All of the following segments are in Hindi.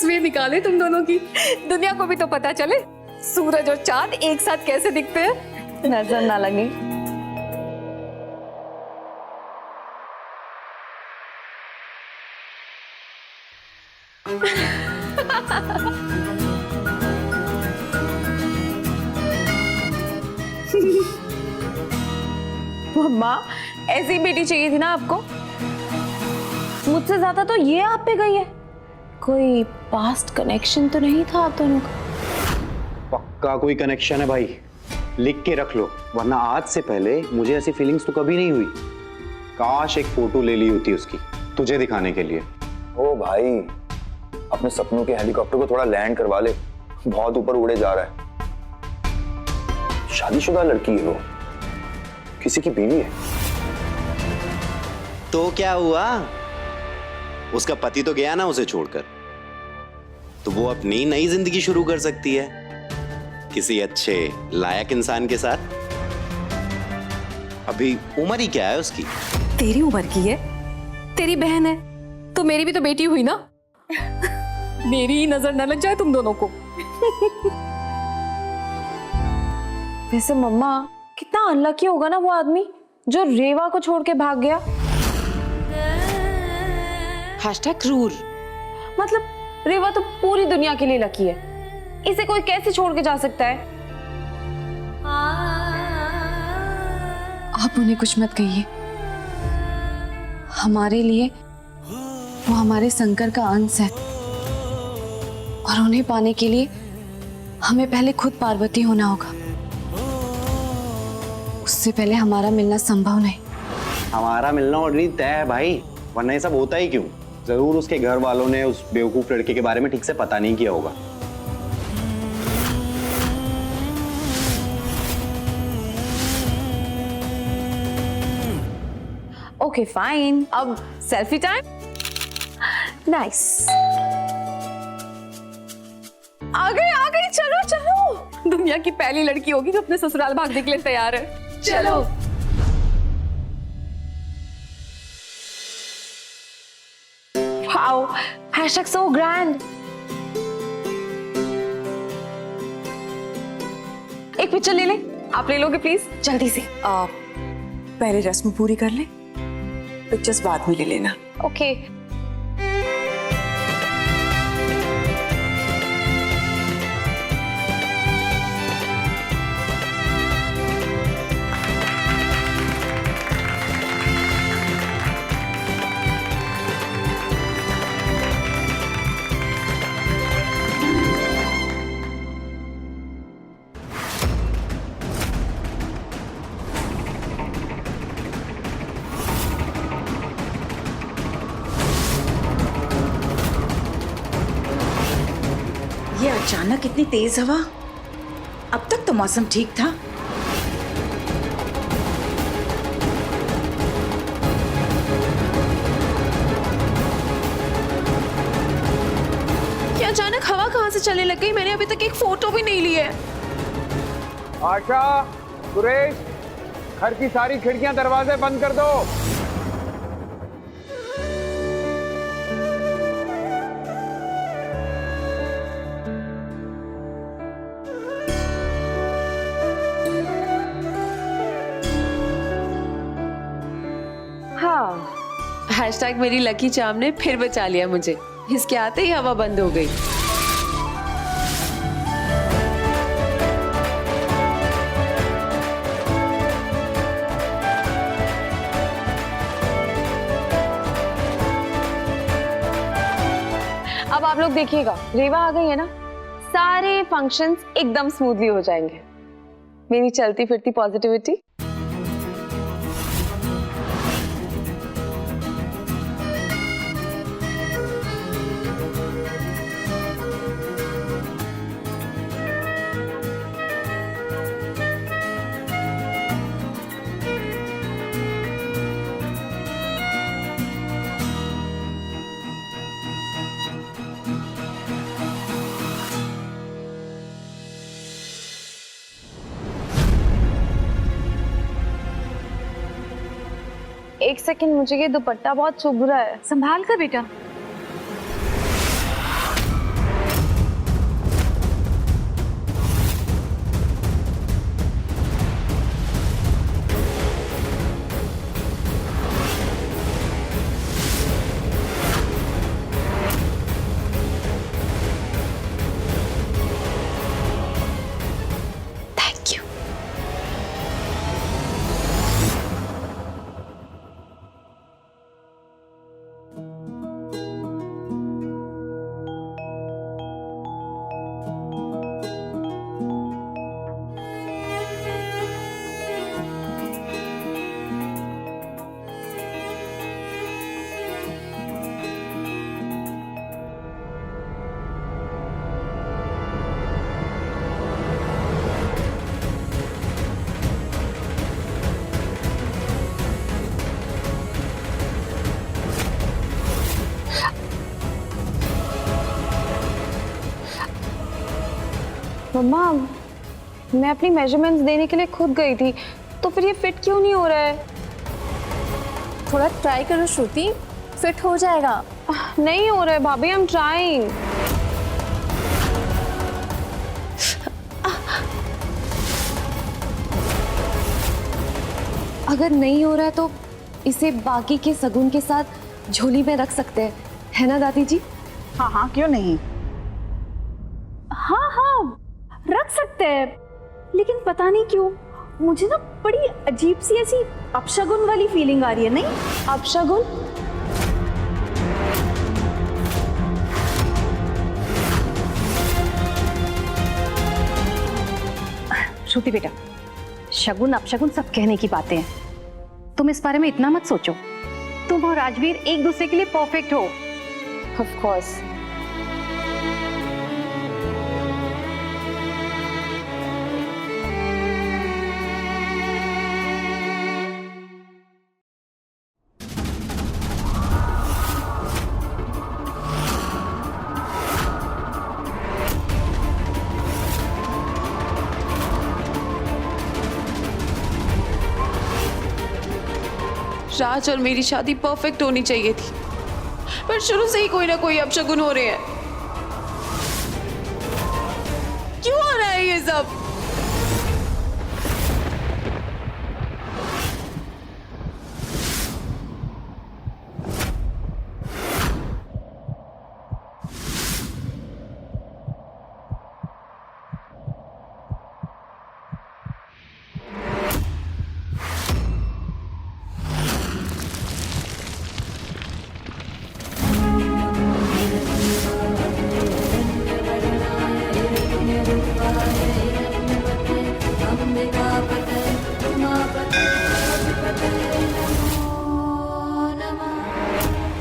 तस्वीर निकाले तुम दोनों की, दुनिया को भी तो पता चले सूरज और चांद एक साथ कैसे दिखते हैं। नजर ना लगे। मम्मा, ऐसी बेटी चाहिए थी ना आपको। मुझसे ज्यादा तो ये आप पे गई है। कोई पास्ट कनेक्शन तो नहीं था आप दोनों का? पक्का कोई कनेक्शन है भाई, लिख के रख लो, वरना आज से पहले मुझे ऐसी फीलिंग्स तो कभी नहीं हुई। काश एक फोटो ले ली होती उसकी तुझे दिखाने के लिए। ओ भाई, अपने सपनों के हेलीकॉप्टर को थोड़ा लैंड करवा ले, बहुत ऊपर उड़े जा रहा है। शादीशुदा लड़की है वो, किसी की बीवी है। तो क्या हुआ, उसका पति तो गया ना उसे छोड़कर, तो वो अपनी नई जिंदगी शुरू कर सकती है किसी अच्छे लायक इंसान के साथ। अभी उम्र ही क्या है उसकी? तेरी उम्र की है, तेरी बहन है तो मेरी भी तो बेटी हुई ना। मेरी ही नजर न लग जाए तुम दोनों को। वैसे मम्मा, कितना अनलकी होगा ना वो आदमी जो रेवा को छोड़ के भाग गया। क्रूर। मतलब रेवा तो पूरी दुनिया के लिए लकी है, इसे कोई कैसे छोड़ के जा सकता है? आप उन्हें कुछ मत कहिए, हमारे लिए वो हमारे शंकर का अंश है और उन्हें पाने के लिए हमें पहले खुद पार्वती होना होगा। उससे पहले हमारा मिलना संभव नहीं। हमारा मिलना ऑलरेडी तय है भाई, वरना ये सब होता ही क्यों? जरूर उसके घर वालों ने उस बेवकूफ लड़के के बारे में ठीक से पता नहीं किया होगा। ओके फाइन, अब सेल्फी टाइम। नाइस, आ गई, चलो चलो। दुनिया की पहली लड़की होगी जो अपने ससुराल भागने के लिए तैयार है। चलो। वाओ, हैशटैग सो ग्रैंड। एक पिक्चर ले ले, आप ले लोगे प्लीज, जल्दी से। पहले रस्म पूरी कर ले, पिक्चर्स बाद में ले लेना। ओके। ये अचानक इतनी तेज हवा, अब तक तो मौसम ठीक था। ये अचानक हवा कहाँ से चलने लग गई? मैंने अभी तक एक फोटो भी नहीं ली है। आशा, सुरेश, घर की सारी खिड़कियां दरवाजे बंद कर दो। हाँ, हैशटैग मेरी लकी चार्म ने फिर बचा लिया मुझे। इसके आते ही हवा बंद हो गई। अब आप लोग देखिएगा, रेवा आ गई है ना, सारे फंक्शंस एकदम स्मूथली हो जाएंगे। मेरी चलती फिरती पॉजिटिविटी। एक सेकंड, मुझे ये दुपट्टा बहुत चुभ रहा है। संभाल कर बेटा। मम्मा, मैं अपनी मेजरमेंट्स देने के लिए खुद गई थी, तो फिर ये फिट क्यों नहीं हो रहा है? थोड़ा ट्राई करो श्रुति, फिट हो जाएगा। नहीं हो रहा है भाभी, आई एम ट्राइंग। अगर नहीं हो रहा है तो इसे बाकी के सगुन के साथ झोली में रख सकते हैं, है ना दादी जी? हाँ हाँ, क्यों नहीं। हाँ हाँ, रख सकते हैं, लेकिन पता नहीं क्यों मुझे ना बड़ी अजीब सी ऐसी अपशगुन वाली फीलिंग आ रही है। नहीं अपशगुन? श्रुति बेटा, शगुन अपशगुन सब कहने की बातें हैं, तुम इस बारे में इतना मत सोचो। तुम और राजवीर एक दूसरे के लिए परफेक्ट हो। Of course. राज और मेरी शादी परफेक्ट होनी चाहिए थी, पर शुरू से ही कोई ना कोई अपशगुन हो रहे हैं। क्यों हो रहा है ये सब?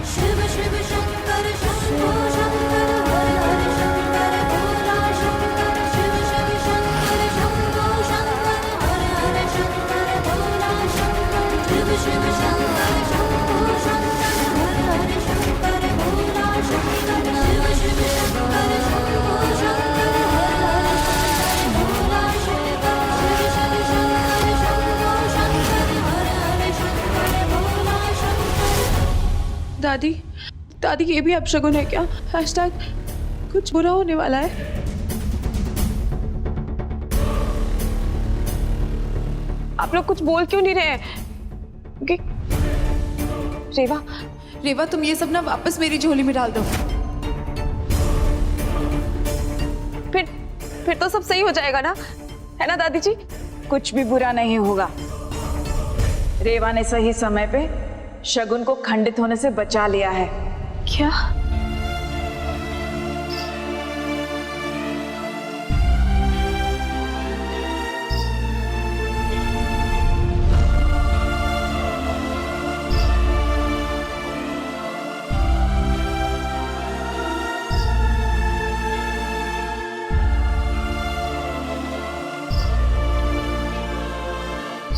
शिव शिव शंकर शंभो शंकर हर हर शंकर भोला शंकर शिव शिव शंकर शंभो शंकर हर हर शंकर भोला शंकर शिव शिव शंकर शंभो शंकर हर हर शंकर भोला शंकर शिव शिव शंकर शंभो शंकर हर हर शंकर भोला शंकर शिव शिव शंकर शंभो शंकर हर हर शंकर भोला शंकर। दादी, दादी ये भी अपशगुन है क्या? हैशटैग कुछ बुरा होने वाला है। आप लोग कुछ बोल क्यों नहीं रहे हैं? रेवा, रेवा, तुम ये सब ना वापस मेरी झोली में डाल दो। फिर तो सब सही हो जाएगा ना, है ना दादी जी? कुछ भी बुरा नहीं होगा। रेवा ने सही समय पे शगुन को खंडित होने से बचा लिया है। क्या?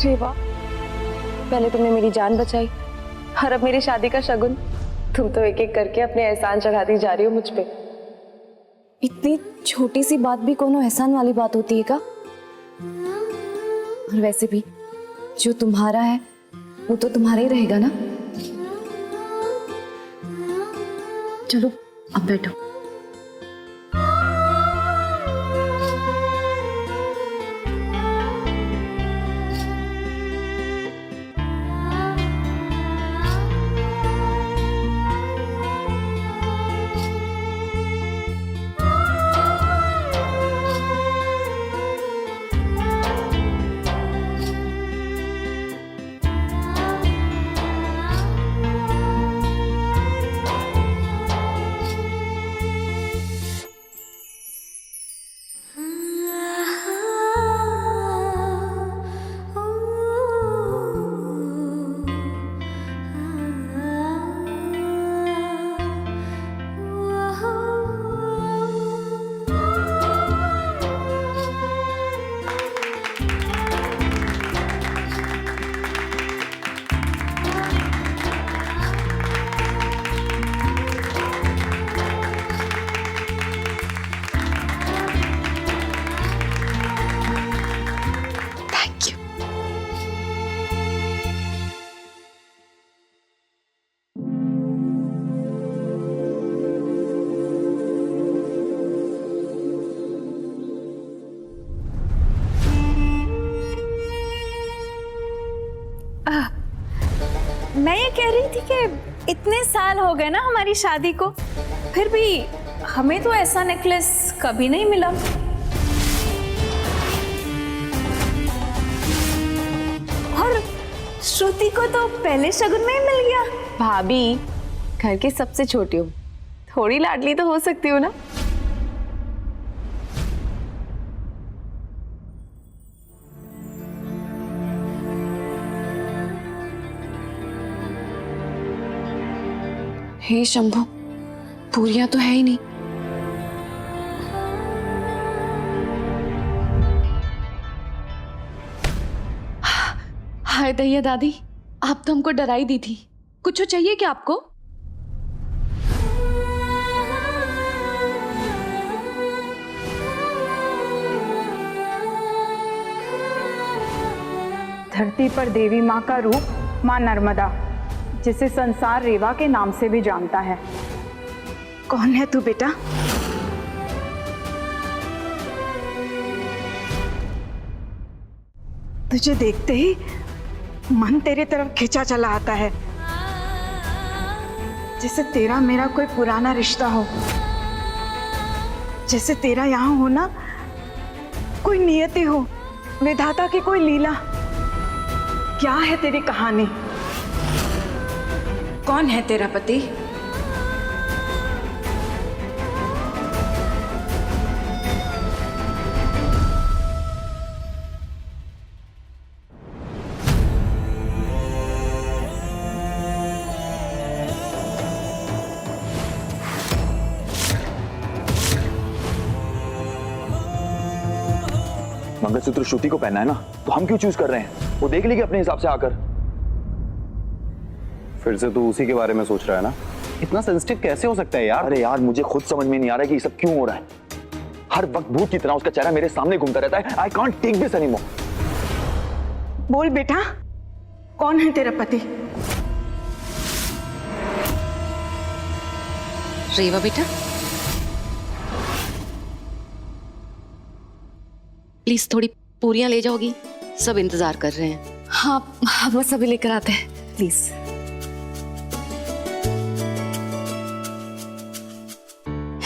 रेवा, पहले तुमने मेरी जान बचाई और अब मेरी शादी का शगुन। तुम तो एक एक करके अपने एहसान चढ़ाती जा रही हो मुझ पे। इतनी छोटी सी बात भी कोनो एहसान वाली बात होती है क्या? और वैसे भी जो तुम्हारा है वो तो तुम्हारा ही रहेगा ना। चलो अब बैठो। ठीक है, इतने साल हो गए ना हमारी शादी को, फिर भी हमें तो ऐसा नेकलेस कभी नहीं मिला। और श्रुति को तो पहले शगुन में ही मिल गया। भाभी, घर के सबसे छोटी हूँ, थोड़ी लाडली तो हो सकती हूँ ना। हे शंभू, पूरियां तो है ही नहीं। हाय दैया दादी, आप तो हमको डरा ही दी थी। कुछ चाहिए क्या आपको? धरती पर देवी माँ का रूप माँ नर्मदा, जिसे संसार रेवा के नाम से भी जानता है। कौन है तू बेटा? तुझे देखते ही मन तेरी तरफ खिंचा चला आता है, जैसे तेरा मेरा कोई पुराना रिश्ता हो, जैसे तेरा यहाँ होना कोई नियति हो, विधाता की कोई लीला। क्या है तेरी कहानी? कौन है तेरा पति? मंगलसूत्र श्रुति को पहनना है ना, तो हम क्यों चूज कर रहे हैं? वो देख लेगी अपने हिसाब से आकर। फिर से तू उसी के बारे में सोच रहा है ना? इतना सेंसिटिव कैसे हो सकता है यार? अरे यार, मुझे खुद समझ में नहीं आ रहा है कि ये सब क्यों हो रहा है। हर वक्त भूत की तरह उसका चेहरा मेरे सामने घूमता रहता है। I can't take this anymore. बोल बेटा, कौन है तेरा पति? रेवा बेटा, प्लीज थोड़ी पूरियां ले जाओगी? सब इंतजार कर रहे हैं। हाँ, बस अभी लेकर आते हैं, प्लीज।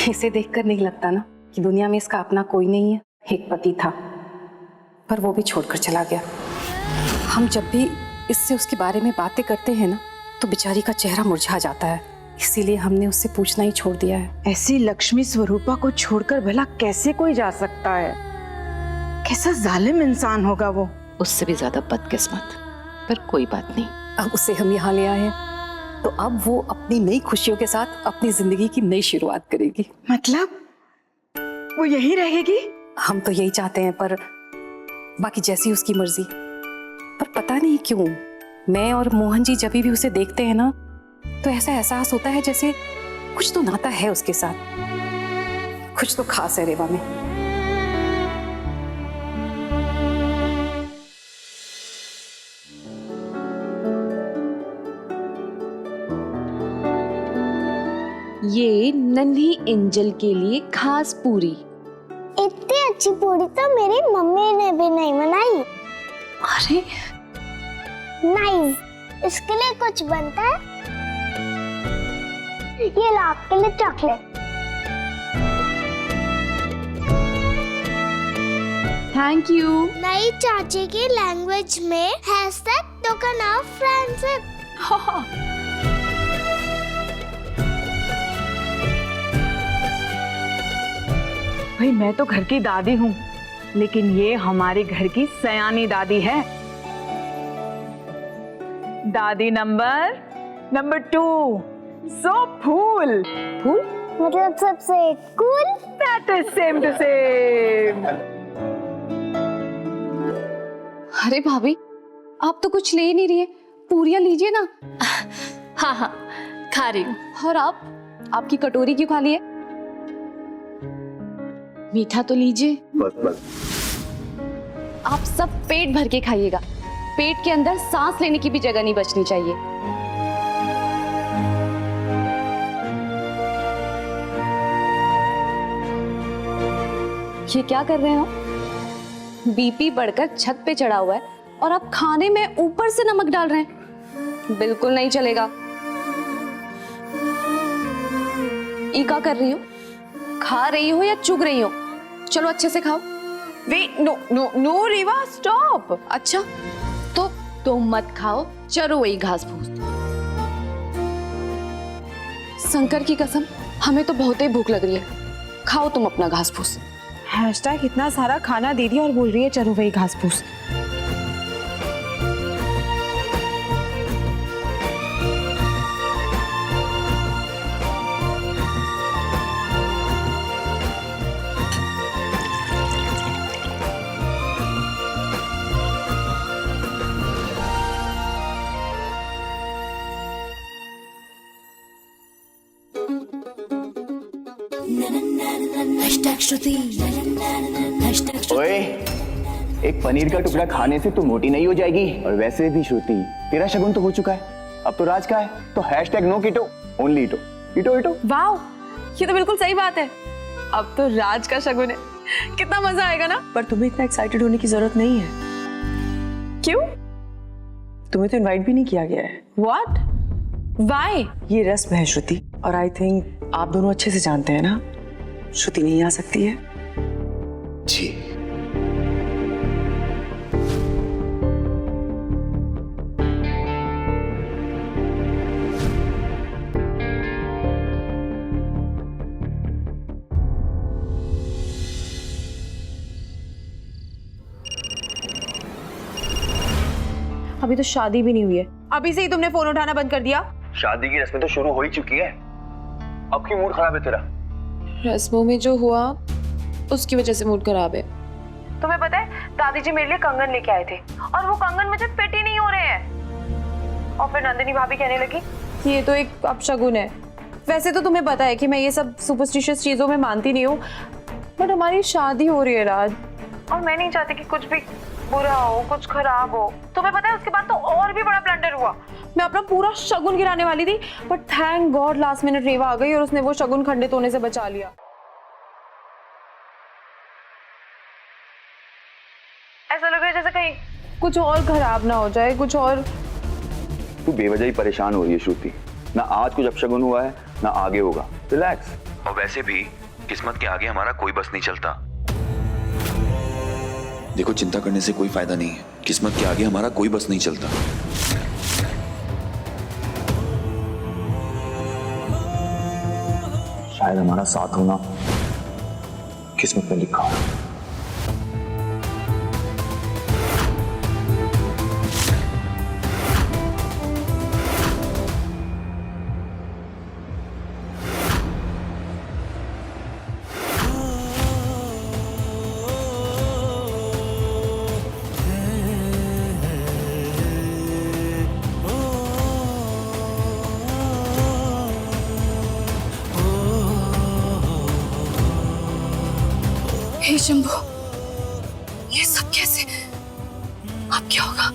इसे देखकर नहीं लगता ना कि दुनिया में इसका अपना कोई नहीं है। एक पति था, पर वो भी छोड़कर चला गया। हम जब भी इससे उसके बारे में बातें करते हैं ना, तो बेचारी का चेहरा मुरझा जाता है। इसीलिए हमने उससे पूछना ही छोड़ दिया है। ऐसी लक्ष्मी स्वरूपा को छोड़कर भला कैसे कोई जा सकता है? कैसा जालिम इंसान होगा वो। उससे भी ज्यादा बदकिस्मत, पर कोई बात नहीं। अब उसे हम यहाँ ले आए हैं, तो अब वो अपनी नई खुशियों के साथ अपनी जिंदगी की नई शुरुआत करेगी। मतलब वो यही रहेगी? हम तो यही चाहते हैं, पर बाकी जैसी उसकी मर्जी। पर पता नहीं क्यों मैं और मोहन जी जब भी उसे देखते हैं ना, तो ऐसा एहसास होता है जैसे कुछ तो नाता है उसके साथ, कुछ तो खास है रेवा में। ये नन्ही एंजल के लिए खास पूरी। इतनी अच्छी पूरी तो मेरी मम्मी ने भी नहीं बनाई। अरे नाइस, इसके लिए कुछ बनता है? ये लो आपके लिए चॉकलेट। Thank you. नई चाची की लैंग्वेज में हैशटैग टोकन ऑफ फ्रेंडशिप। भाई मैं तो घर की दादी हूँ, लेकिन ये हमारे घर की सयानी दादी है। दादी नंबर 2। सो फूल मतलब सबसे cool. That is same to same. अरे भाभी, आप तो कुछ ले ही नहीं रही है, पूरियां लीजिए ना। हाँ, खा रही हूँ। और आप, आपकी कटोरी क्यों खाली है? मीठा तो लीजिए। बस आप सब पेट भर के खाइएगा, पेट के अंदर सांस लेने की भी जगह नहीं बचनी चाहिए। ये क्या कर रहे हो? बीपी बढ़कर छत पे चढ़ा हुआ है और आप खाने में ऊपर से नमक डाल रहे हैं। बिल्कुल नहीं चलेगा। ई का कर रही हो? खा रही हो या चुग रही हो? चलो अच्छे से खाओ। वेट, नो नो नो रेवा, स्टॉप। अच्छा तो तुम मत खाओ, चलो वही घास फूस। शंकर की कसम, हमें तो बहुत ही भूख लग रही है। खाओ तुम अपना घास फूस। हैशटैग इतना सारा खाना दे दिया और बोल रही है चलो वही घास फूस। ओए, एक पनीर का टुकड़ा खाने से तू मोटी नहीं हो जाएगी। और वैसे भी श्रुति, तेरा शगुन तो हो चुका है, अब तो राज का है। तो हैशटैग नो कीटो, ओनली ईटो। ईटो ईटो। वाओ, ये तो बिल्कुल सही बात है। अब तो राज का शगुन है, कितना मजा आएगा ना। पर तुम्हें इतना एक्साइटेड होने की जरूरत नहीं है। क्यों? तुम्हें तो इनवाइट भी नहीं किया गया है। व्हाट? व्हाई? ये रस्म है श्रुति, और आई थिंक आप दोनों अच्छे से जानते हैं ना, श्रुति नहीं आ सकती है। जी। अभी तो शादी भी नहीं हुई है, अभी से ही तुमने फोन उठाना बंद कर दिया। शादी की रस्में तो शुरू हो ही चुकी है, अब क्यों मूड खराब है तेरा? रस्मों में जो हुआ उसकी वजह से मूड खराब है। तुम्हें पता है, दादी जी मेरे लिए कंगन लेके आए थे और वो कंगन मुझे फिट ही नहीं हो रहे हैं। और फिर नंदिनी भाभी कहने लगी कि ये तो एक अपशगुन है। वैसे तो तुम्हें पता है कि मैं ये सब सुपरस्टिशियस चीजों में मानती नहीं हूँ, बट हमारी शादी हो रही है राज, और मैं नहीं चाहती कि कुछ भी बुरा हो, कुछ खराब हो। तुम्हें पता है, उसके बाद तो और भी बड़ा ब्लंडर हुआ। मैं अपना पूरा शगुन गिराने वाली थी, but thank god last minute Reva आ गई और उसने वो शगुन खंडित होने से बचा लिया। ऐसा लग रहा है जैसे कहीं कुछ और खराब ना हो जाए, कुछ और। तू बेवजह ही परेशान हो रही है श्रुति, ना आज कुछ अपशगुन हुआ है ना आगे होगा। रिलैक्स। और वैसे भी किस्मत के आगे हमारा कोई बस नहीं चलता। देखो, चिंता करने से कोई फायदा नहीं है, किस्मत के आगे हमारा कोई बस नहीं चलता। शायद हमारा साथ होना किस्मत में लिखा है। हे शंभू, ये सब कैसे? अब क्या होगा?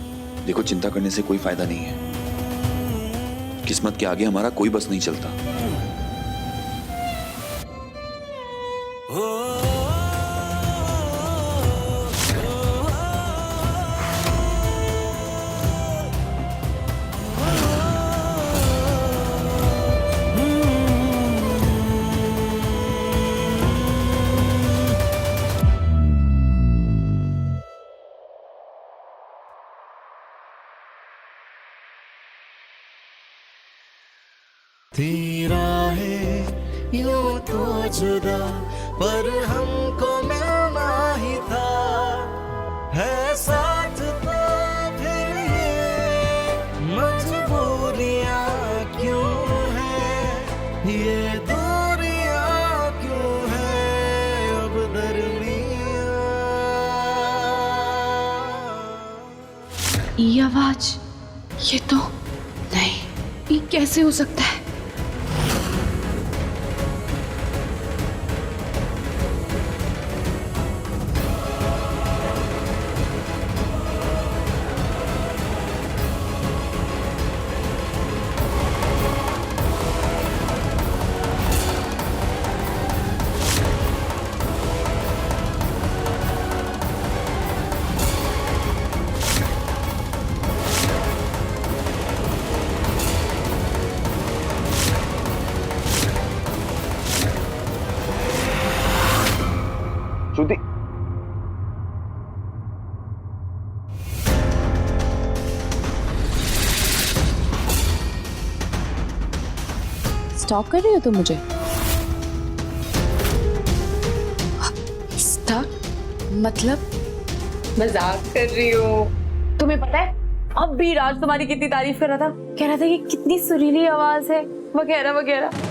देखो, चिंता करने से कोई फायदा नहीं है, किस्मत के आगे हमारा कोई बस नहीं चलता। तेरा है यूं तो जुदा, पर हमको मिलना ही था, है साथ तो फिर ये मजबूरियां क्यों हैं, ये दूरियां क्यों हैं अब दरमियां। ये आवाज, ये तो नहीं, ये कैसे हो सकता है? श्रुति, स्टॉक कर रही हो तुम मुझे? स्टॉक मतलब? मजाक कर रही हो। तुम्हें पता है अब भी राज तुम्हारी कितनी तारीफ कर रहा था, कह रहा था कि कितनी सुरीली आवाज है वगैरह वगैरह।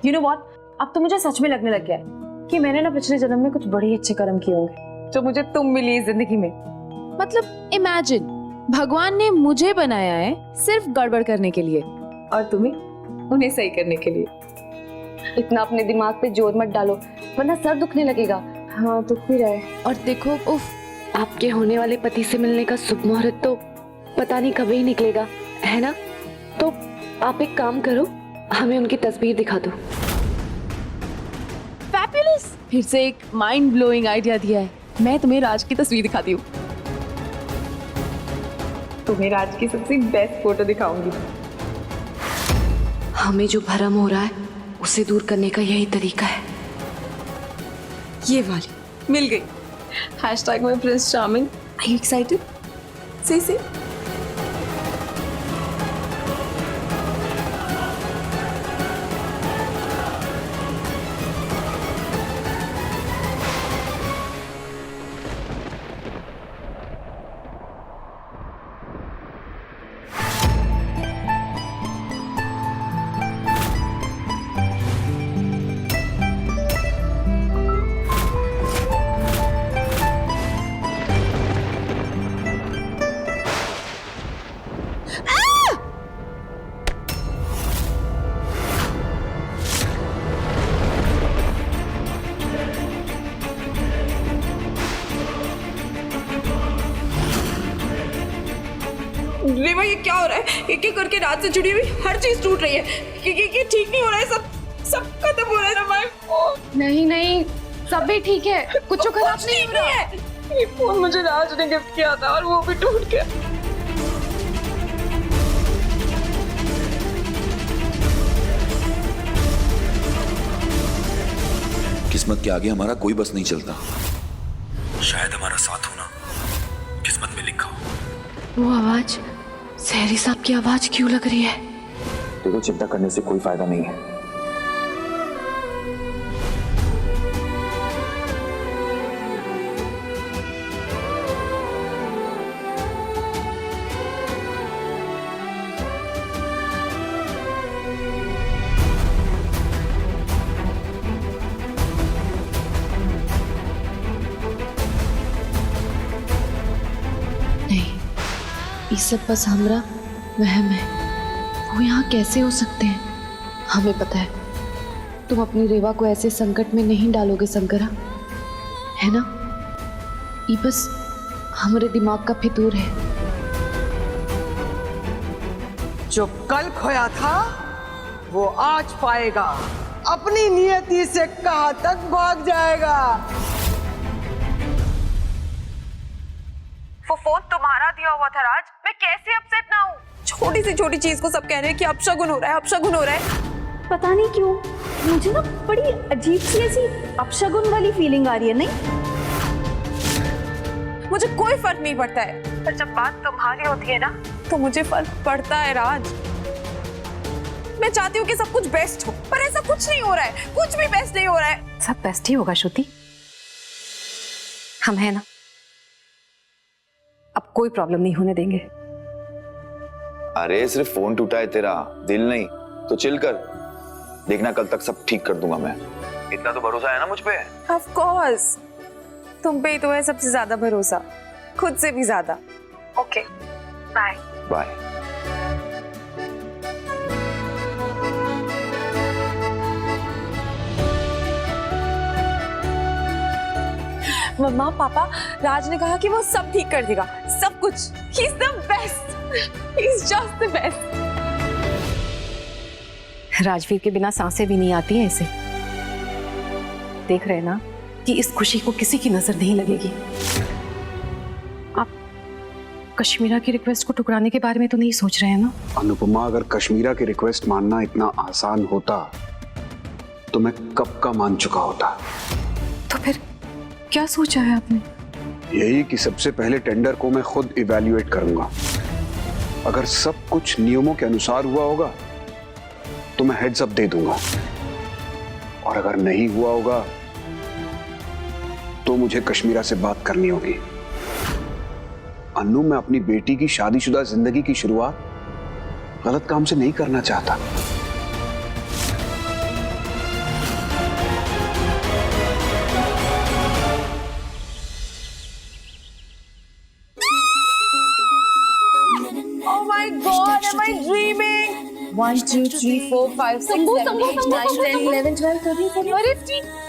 You know what? अब तो मुझे सच में लगने लग गया है कि मैंने ना पिछले जन्म में कुछ बड़े ही अच्छे कर्म किए होंगे जो मुझे तुम मिली इस जिंदगी में। मतलब इमेजिन, भगवान ने मुझे बनाया है सिर्फ गड़बड़ करने के लिए और तुम्हें उन्हें सही करने के लिए। इतना अपने दिमाग पे जोर मत डालो वरना सर दुखने लगेगा। हाँ दुख भी रहे। और देखो, उफ, आपके होने वाले पति से मिलने का शुभ मुहूर्त तो पता नहीं कब ही निकलेगा, है ना? तो आप एक काम करो, हमें उनकी तस्वीर दिखा दो। फैबुलस! फिर से एक माइंड ब्लोइंग आइडिया दिया है। मैं तुम्हें राज की तस्वीर दिखाती हूँ। तुम्हें राज की सबसे बेस्ट फोटो दिखाऊंगी। हमें जो भरम हो रहा है उसे दूर करने का यही तरीका है। ये वाली मिल गई। हैशटैग में Prince charming. Are you excited? See. रेवा, ये क्या हो रहा है? एक एक करके रात से जुड़ी हुई हर चीज टूट रही है। ये ठीक नहीं हो रहा है। सब खत्म हो रहा है ना भाई। नहीं, सब भी ठीक है, कुछ खराब नहीं हो रहा है। ये फोन मुझे राज ने गिफ्ट किया था और वो भी टूट गया। किस्मत के आगे हमारा कोई बस नहीं चलता। शायद हमारा साथ होना किस्मत में लिखा हो। वो आवाज सहरी साहब की आवाज क्यों लग रही है? देखो, चिंता करने से कोई फायदा नहीं है। ये सब बस हमरा वहम है। वो यहाँ कैसे हो सकते हैं? हमें पता है तुम अपनी रेवा को ऐसे संकट में नहीं डालोगे शंकरा, है ना? ये बस हमारे दिमाग का फितूर है। जो कल खोया था वो आज पाएगा। अपनी नियति से कहां तक भाग जाएगा। वो फोन तुम्हारा दिया हुआ था राज। मैं कैसे अपसेट ना हूँ? छोटी से छोटी चीज को सब कह रहे हैं कि अपशगुन हो रहा है, अपशगुन हो रहा है। पता नहीं क्यों मुझे ना बड़ी अजीब सी ऐसी अपशगुन वाली फीलिंग आ रही है। नहीं, मुझे कोई फर्क नहीं पड़ता है, पर जब बात तुम्हारी होती है ना तो मुझे फर्क पड़ता है राज। मैं चाहती हूँ कि सब कुछ बेस्ट हो, पर ऐसा कुछ नहीं हो रहा है। कुछ भी बेस्ट नहीं हो रहा है। सब बेस्ट ही होगा श्रुति, हम है ना। अब कोई प्रॉब्लम नहीं होने देंगे। अरे सिर्फ फोन टूटा है तेरा, दिल नहीं। तो चिल कर, देखना कल तक सब ठीक कर दूंगा मैं। इतना तो भरोसा है ना मुझ पे? ऑफ कोर्स, तुम पे ही तो है सबसे ज्यादा भरोसा, खुद से भी ज्यादा। Okay, bye bye. मम्मा पापा, राज ने कहा कि वो सब ठीक कर देगा, सब कुछ। He is the best, he is just the best. Rajveer के बिना सांसें भी नहीं आती हैं इसे। देख रहे ना कि इस खुशी को किसी की नजर नहीं लगेगी। आप कश्मीरा की रिक्वेस्ट को ठुकराने के बारे में तो नहीं सोच रहे हैं ना? अनुपमा, अगर कश्मीरा की रिक्वेस्ट मानना इतना आसान होता तो मैं कब का मान चुका होता। तो फिर क्या सोचा है आपने? यही कि सबसे पहले टेंडर को मैं खुद इवैल्यूएट करूंगा। अगर सब कुछ नियमों के अनुसार हुआ होगा तो मैं हेड्स अप दे दूंगा, और अगर नहीं हुआ होगा तो मुझे कश्मीरा से बात करनी होगी। अन्नू, मैं अपनी बेटी की शादीशुदा जिंदगी की शुरुआत गलत काम से नहीं करना चाहता। Oh my God, am I dreaming? 1, 2, 3, 4, 5, 6, 7, 8, 9, 10, 11, 12, 13, 14. अरे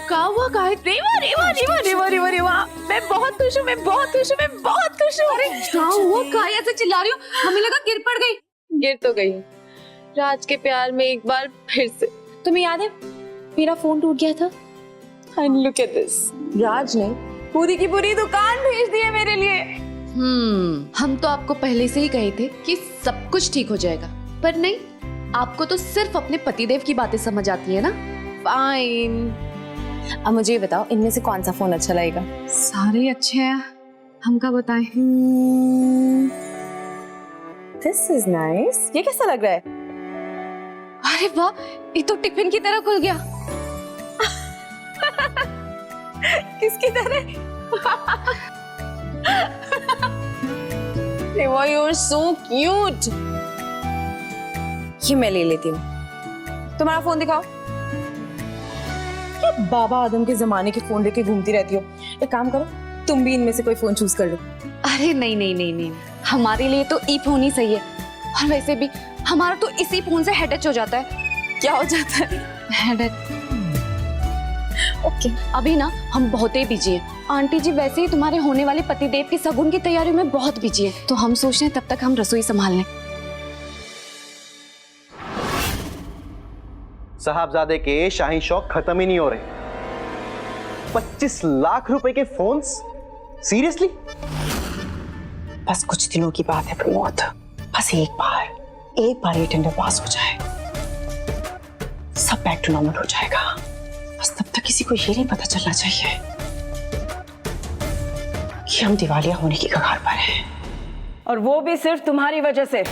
कहा हुआ कहा है? रेवा रेवा रेवा रेवा रेवा रेवा, मैं बहुत खुश हूँ, मैं बहुत खुश हूँ, मैं बहुत खुश हूँ। अरे क्या हुआ? क्या ऐसे चिल्ला रही हो? हमें लगा गिर पड़ गई। गिर तो गई राज के प्यार में एक बार फिर से। तुम्हें याद है मेरा फोन टूट गया था? And look at this, राज ने पूरी की पूरी दुकान भेज दी है मेरे लिए। हम तो आपको पहले से ही कहे थे कि सब कुछ ठीक हो जाएगा, पर नहीं, आपको तो सिर्फ अपने पतिदेव की बातें समझ आती है ना। फाइन, अब मुझे ये बताओ, इनमें से कौन सा फोन अच्छा लगेगा? सारे अच्छे हैं, हम क्या बताएं? This is nice. ये कैसा लग रहा है? अरे वाह, ये तो टिफिन की तरह खुल गया। किसकी तरह? रेवा, यू आर सो क्यूट। ये मैं ले लेती हूँ। तुम्हारा फोन दिखाओ। क्या बाबा आदम के जमाने के फोन लेके घूमती रहती हो? एक काम करो, तुम भी इनमें से कोई फोन चूज कर लो। अरे नहीं नहीं नहीं नहीं, हमारे लिए तो ई फोन ही सही है। और वैसे भी हमारा तो इसी फोन से हेड टच हो जाता है। क्या हो जाता है? हेड ओके, अभी ना हम बहुत ही बिजी हैं। आंटी जी वैसे ही तुम्हारे होने वाले पतिदेव की सगुन की तैयारियों में बहुत बिजी है, तो हम सोच रहे हैं तब तक हम रसोई संभाल लें। साहबजादे के शाही शौक खत्म ही नहीं हो रहे। 25 लाख रुपए के फोन्स, सीरियसली? बस कुछ दिनों की बात है प्रमोद, बस एक बार ये टेंडर पास हो जाए, सब बैक टू नॉर्मल हो जाएगा। बस तब तक किसी को ये नहीं पता चलना चाहिए कि हम दिवालिया होने की कगार पर हैं। और वो भी सिर्फ तुम्हारी वजह से।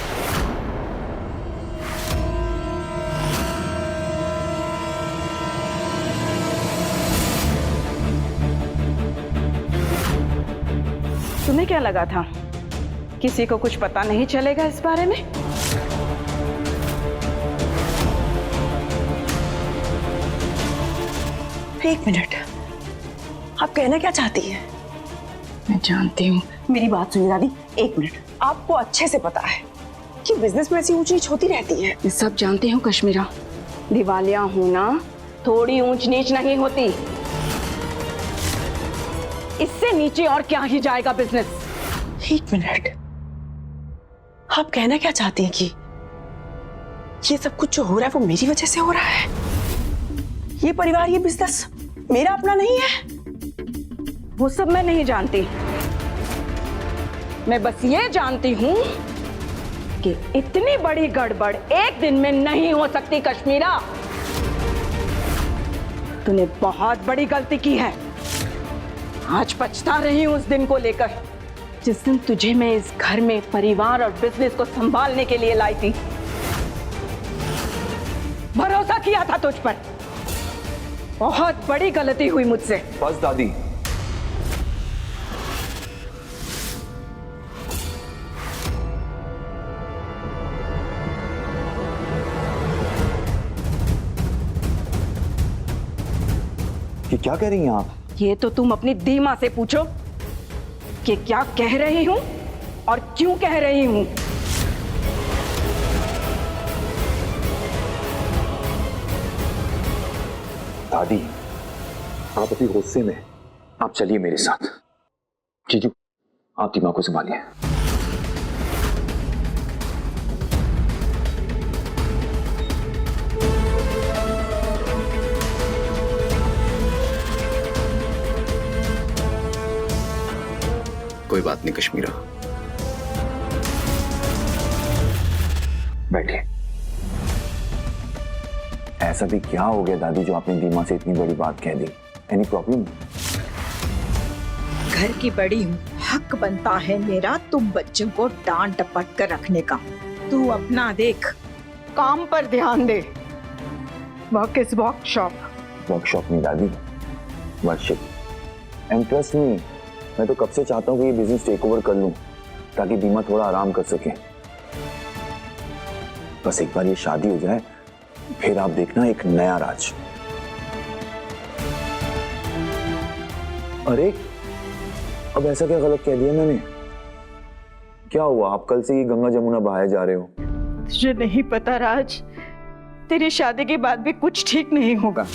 तुम्हें क्या लगा था किसी को कुछ पता नहीं चलेगा इस बारे में? एक मिनट, आप कहना क्या चाहती है? मैं जानती हूँ, मेरी बात सुनिए दादी, एक मिनट। आपको अच्छे से पता है कि बिजनेस में ऐसी ऊंच नीच होती रहती है। मैं सब जानती हूँ कश्मीरा, दिवालिया होना थोड़ी ऊंच नीच नहीं होती। इससे नीचे और क्या ही जाएगा बिजनेस। एक मिनट, आप कहना क्या चाहती हैं कि ये सब कुछ जो हो रहा है वो मेरी वजह से हो रहा है? ये परिवार, ये बिजनेस मेरा अपना नहीं है? वो सब मैं नहीं जानती, मैं बस ये जानती हूँ कि इतनी बड़ी गड़बड़ एक दिन में नहीं हो सकती कश्मीरा। तूने बहुत बड़ी गलती की है। आज पछता रही हूँ उस दिन को लेकर जिस दिन तुझे मैं इस घर में परिवार और बिजनेस को संभालने के लिए लाई थी। भरोसा किया था तुझ पर, बहुत बड़ी गलती हुई मुझसे। बस दादी, ये क्या कह रही हैं आप? ये तो तुम अपनी दीमा से पूछो कि क्या कह रही हूं और क्यों कह रही हूं। दादी आप अभी गुस्से में, आप चलिए मेरे साथ। जीजू आप दिमाग को संभालिए। कोई बात नहीं कश्मीरा, बैठिए। ऐसा भी क्या हो गया दादी जो आपने दीमा से इतनी बड़ी बात कह दी? Any problem? घर की बड़ी हूँ, हक बनता है मेरा तुम बच्चों को डांट डपट कर रखने का। तू अपना देख, काम पर ध्यान दे। Work is workshop. वर्कशॉप नहीं दादी, वर्शिप। एंड ट्रस्ट मी, मैं तो कब से चाहता हूँ कि ये बिजनेस टेक ओवर कर लूँ ताकि दीमा थोड़ा आराम कर सके। बस एक बार ये शादी हो जाए, फिर आप देखना एक नया राज। अरे अब ऐसा क्या गलत कह दिया मैंने? क्या हुआ, आप कल से ये गंगा जमुना बहाए जा रहे हो? तुझे नहीं पता राज, तेरी शादी के बाद भी कुछ ठीक नहीं होगा।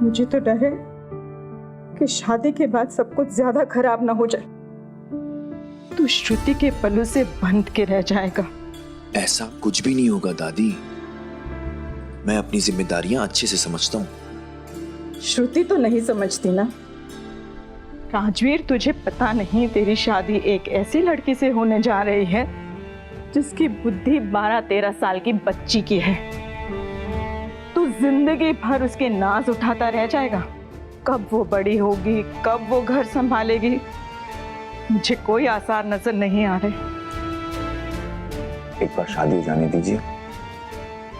मुझे तो डर है कि शादी के बाद सब कुछ ज्यादा खराब ना हो जाए। तू श्रुति के पल्लू से बंध के रह जाएगा। ऐसा कुछ भी नहीं होगा दादी, मैं अपनी जिम्मेदारियां अच्छे से समझता हूँ। श्रुति तो नहीं समझती ना। राजवीर, तुझे पता नहीं तेरी शादी एक ऐसी लड़की से होने जा रही है जिसकी बुद्धि 12-13 साल की बच्ची की है। तू जिंदगी भर उसके नाज उठाता रह जाएगा। कब वो बड़ी होगी, कब वो घर संभालेगी, मुझे कोई आसार नजर नहीं आ रहे। एक बार शादी हो जाने दीजिए,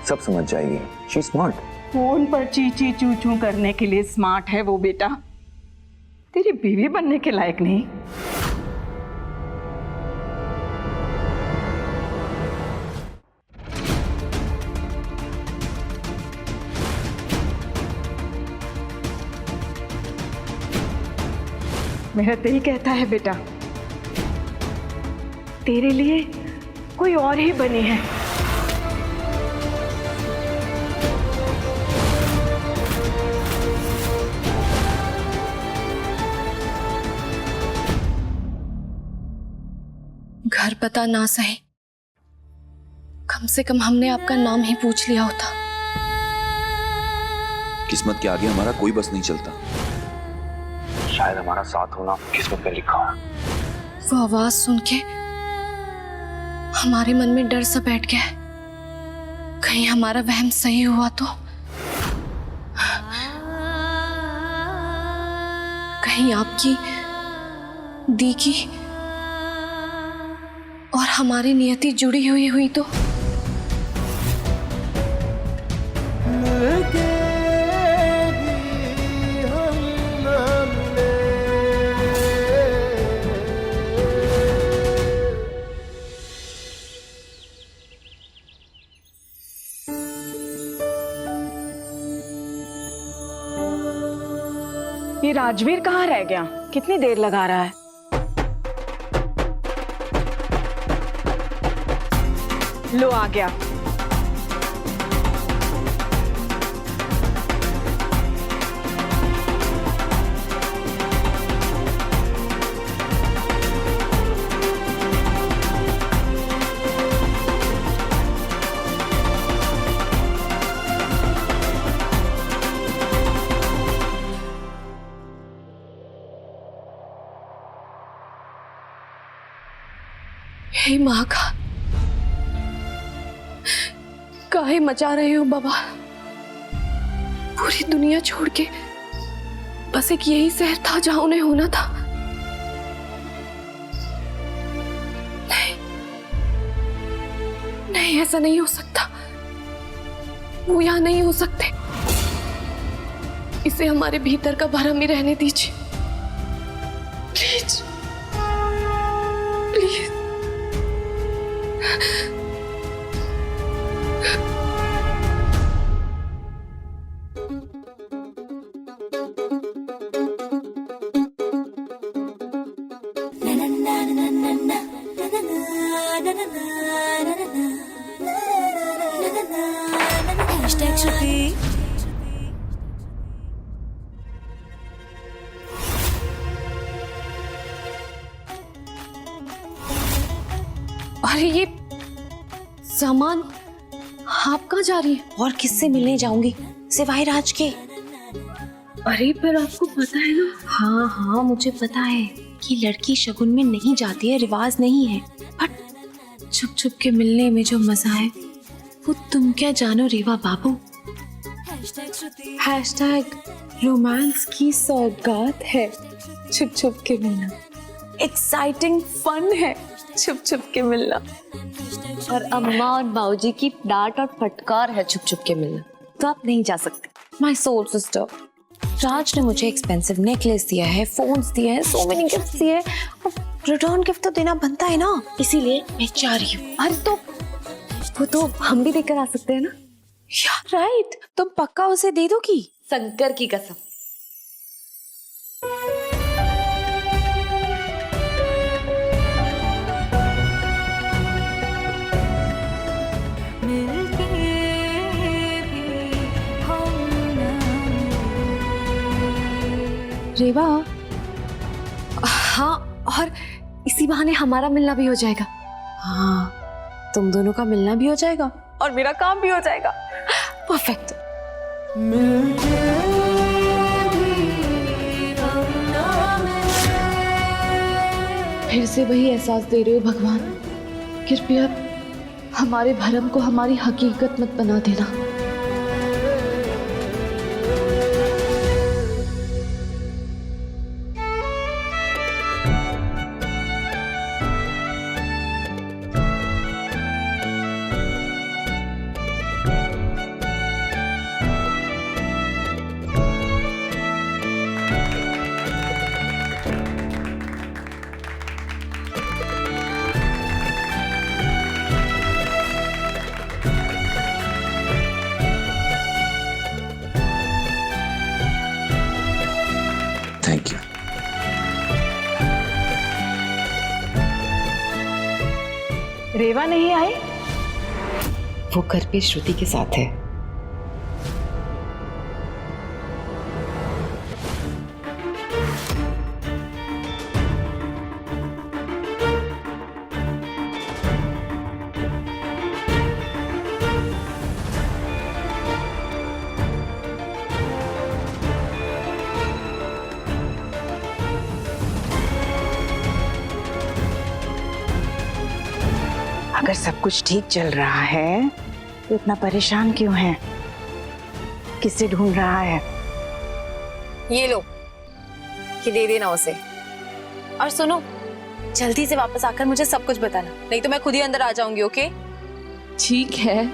सब समझ जाएगी। She smart. फोन पर ची ची चू चू करने के लिए स्मार्ट है वो बेटा, तेरी बीवी बनने के लायक नहीं। मेरा दिल कहता है बेटा, तेरे लिए कोई और ही बनी है। घर पता ना सही, कम से कम हमने आपका नाम ही पूछ लिया होता। किस्मत के आगे हमारा कोई बस नहीं चलता। शायद हमारा साथ होना किस्मत में लिखा हो। वो आवाज सुन के हमारे मन में डर सा बैठ गया है, कहीं हमारा वहम सही हुआ तो। कहीं आपकी दी की और हमारी नियति जुड़ी हुई तो। ये राजवीर कहाँ रह गया? कितनी देर लगा रहा है? लो आ गया। हे माँ का काहे मचा रहे हो बाबा? पूरी दुनिया छोड़ के बस एक यही शहर था जहां उन्हें होना था। नहीं नहीं, ऐसा नहीं हो सकता। वो यहां नहीं हो सकते। इसे हमारे भीतर का भरम ही रहने दीजिए प्लीज प्लीज। अरे ये सामान आप कहाँ जा रही है? और किससे मिलने जाऊंगी सिवाय राज के? अरे पर आपको पता है ना। हाँ हाँ मुझे पता है कि लड़की शगुन में नहीं जाती है, रिवाज नहीं है, बट छुप छुप के मिलने में जो मजा है वो तुम क्या जानो रीवा बाबू। हैशटैग रोमांस की सौगात है छुप छुप के मिलना, एक्साइटिंग फन है छुप छुप के मिलना, और अम्मा और बाऊजी की डांट और फटकार है छुप छुप के मिलना। तो आप नहीं जा सकते। माय सोल सिस्टर, राज ने मुझे एक्सपेंसिव नेकलेस दिया है, फोन्स दिए हैं, सो मेनी गिफ्ट्स दिए हैं, रिटर्न गिफ्ट तो देना बनता है ना, इसीलिए मैं जा रही हूँ। अरे तो वो तो हम भी देकर आ सकते हैं ना। यार राइट, तुम पक्का उसे दे दोगी? शंकर की कसम। रेवा, हाँ, और इसी बहाने हमारा मिलना भी हो जाएगा। हाँ, तुम दोनों का मिलना भी हो जाएगा और मेरा काम भी हो जाएगा। परफेक्ट। फिर से वही एहसास दे रहे हो भगवान, कृपया हमारे भरम को हमारी हकीकत मत बना देना। Thank you. रेवा नहीं आई? वो घर पे श्रुति के साथ है। अगर सब कुछ ठीक चल रहा है तो इतना परेशान क्यों है? किसे ढूंढ रहा है? ये लो, ये दे देना उसे। और सुनो, जल्दी से वापस आकर मुझे सब कुछ बताना, नहीं तो मैं खुद ही अंदर आ जाऊंगी। ओके? ठीक है।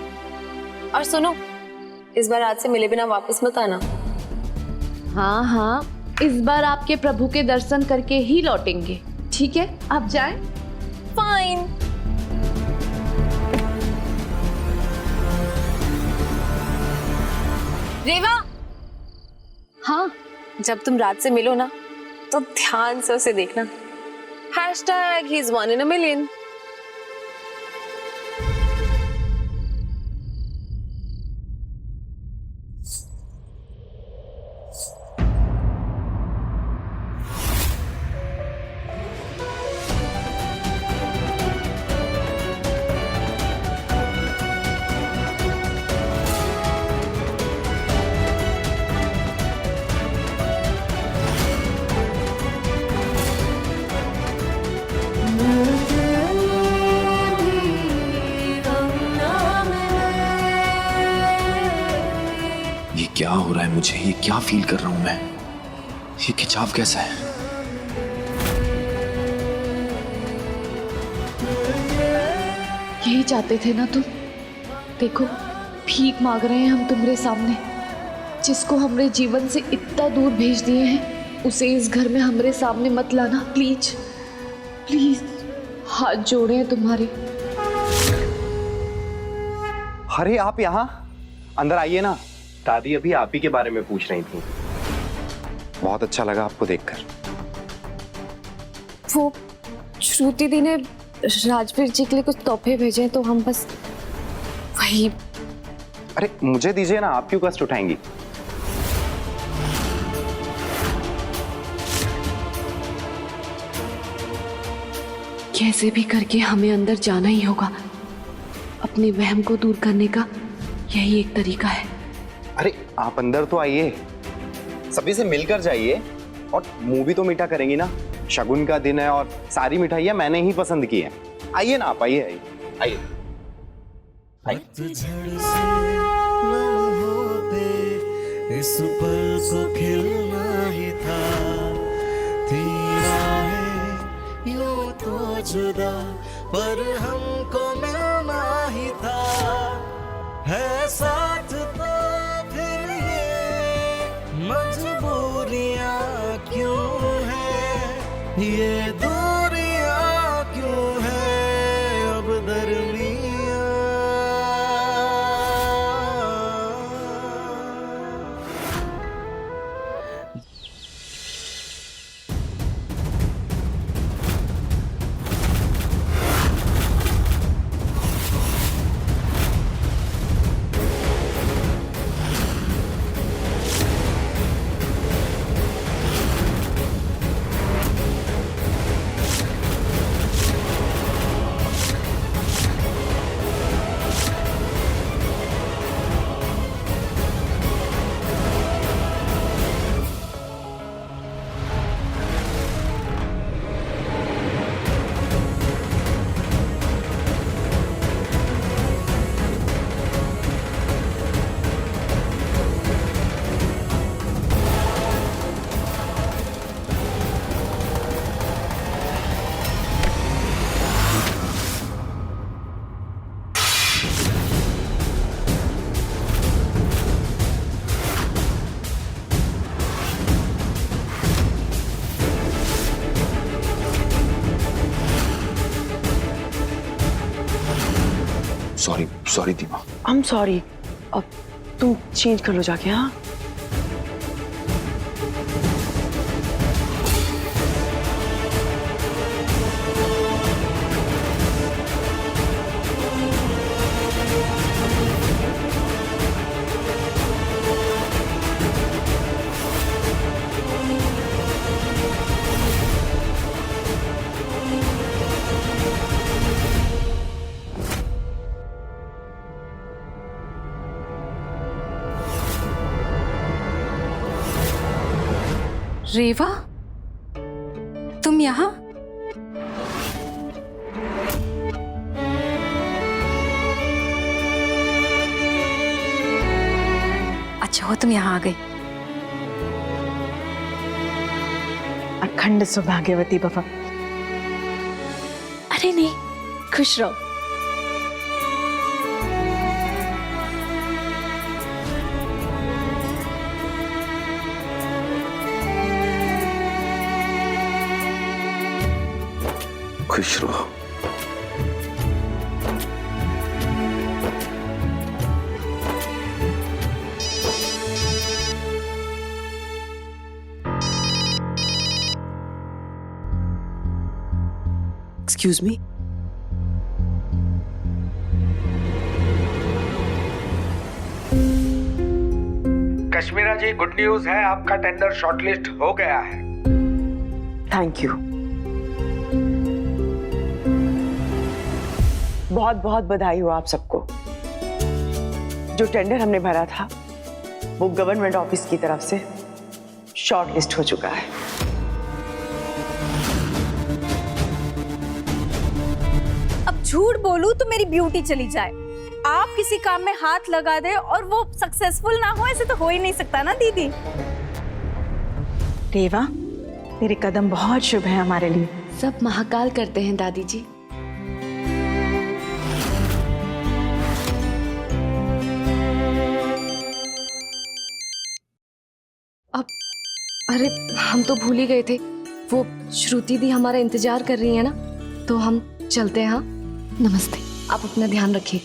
और सुनो, इस बार आज से मिले बिना वापस मत आना। हाँ हाँ, इस बार आपके प्रभु के दर्शन करके ही लौटेंगे। ठीक है, आप जाएं। फाइन। रेवा, हाँ, जब तुम रात से मिलो ना तो ध्यान से उसे देखना। Hashtag he is 1 in a million। क्या हो रहा है मुझे? ये क्या फील कर रहा हूं मैं? ये खिंचाव कैसा है? यही चाहते थे ना तुम? देखो, भीख मांग रहे हैं हम तुम्हारे सामने। जिसको हमरे जीवन से इतना दूर भेज दिए हैं, उसे इस घर में हमरे सामने मत लाना। प्लीज प्लीज, हाथ जोड़े हैं तुम्हारे। अरे आप यहाँ अंदर आइए ना। दादी अभी आप ही के बारे में पूछ रही थी। बहुत अच्छा लगा आपको देखकर। वो श्रुति दी ने राजवीर जी के लिए कुछ तोहफे भेजे तो हम बस वही। अरे मुझे दीजिए ना, आप क्यों कष्ट उठाएंगी? कैसे भी करके हमें अंदर जाना ही होगा। अपने वहम को दूर करने का यही एक तरीका है। अरे आप अंदर तो आइए, सभी से मिलकर जाइए और मुंह भी तो मीठा करेंगी ना। शगुन का दिन है और सारी मिठाइयाँ मैंने ही पसंद की हैं। आइए ना आप, आइए आइए आइए। पतझड़ से लम्हों पे इस पल को खिलना ही था, तेरा है यूं तो जुदा पर हमको मिलना ही था, है साथ तो फिर ये मजबूरियां क्यों है, ये दूरियां क्यों है अब दरमियां। Sorry Dima. I am sorry. अब तुम चेंज कर लो जाके। हाँ रेवा, तुम यहाँ? अच्छा हो तुम यहाँ आ गई। अखंड सौभाग्यवती भव। अरे नहीं, खुश रहो। खुश रहो। Excuse me. Kashmira ji, good news है, आपका टेंडर शॉर्टलिस्ट हो गया है। Thank you. बहुत बहुत बधाई हो आप सबको। जो टेंडर हमने भरा था वो गवर्नमेंट ऑफिस की तरफ से शॉर्ट लिस्ट हो चुका है। अब झूठ बोलूं तो मेरी ब्यूटी चली जाए, आप किसी काम में हाथ लगा दे और वो सक्सेसफुल ना हो, ऐसे तो हो ही नहीं सकता ना दीदी। रेवा, तेरे कदम बहुत शुभ है हमारे लिए। सब महाकाल करते हैं दादी जी। अब अरे हम तो भूल ही गए थे, वो श्रुति दी हमारा इंतजार कर रही है ना, तो हम चलते हैं। हाँ नमस्ते, आप अपना ध्यान रखिए।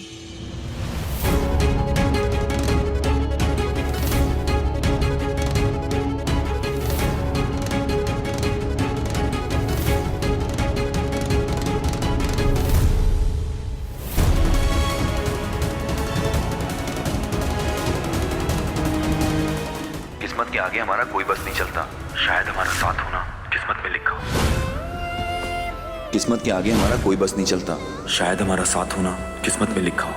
किस्मत के आगे हमारा कोई बस नहीं चलता, शायद हमारा साथ होना किस्मत में लिखा हो। किस्मत के आगे हमारा कोई बस नहीं चलता, शायद हमारा साथ होना किस्मत में लिखा हो।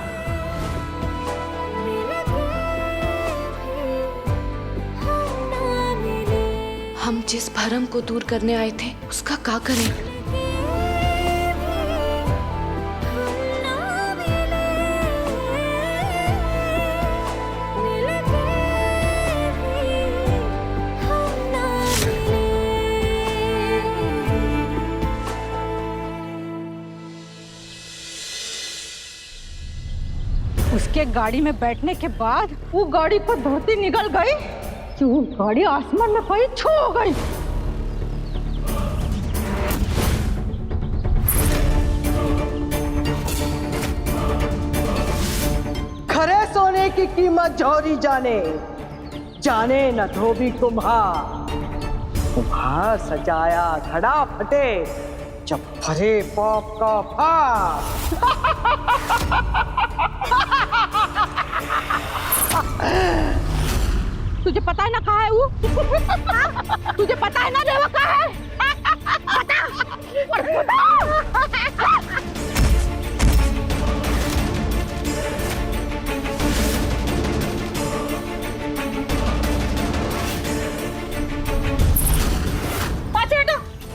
हम जिस भरम को दूर करने आए थे उसका क्या करें? उसके गाड़ी में बैठने के बाद वो गाड़ी पर धरती निकल गई कि वो गाड़ी आसमान में कहीं छू हो गई। खरे सोने की कीमत जौहरी जाने, जाने न धोबी कुम्हार। कुम्हार सजाया घड़ा फटे, जब भरे पॉप का फार। तुझे पता है ना कहाँ है वो? तुझे पता है ना रेवा कहाँ है?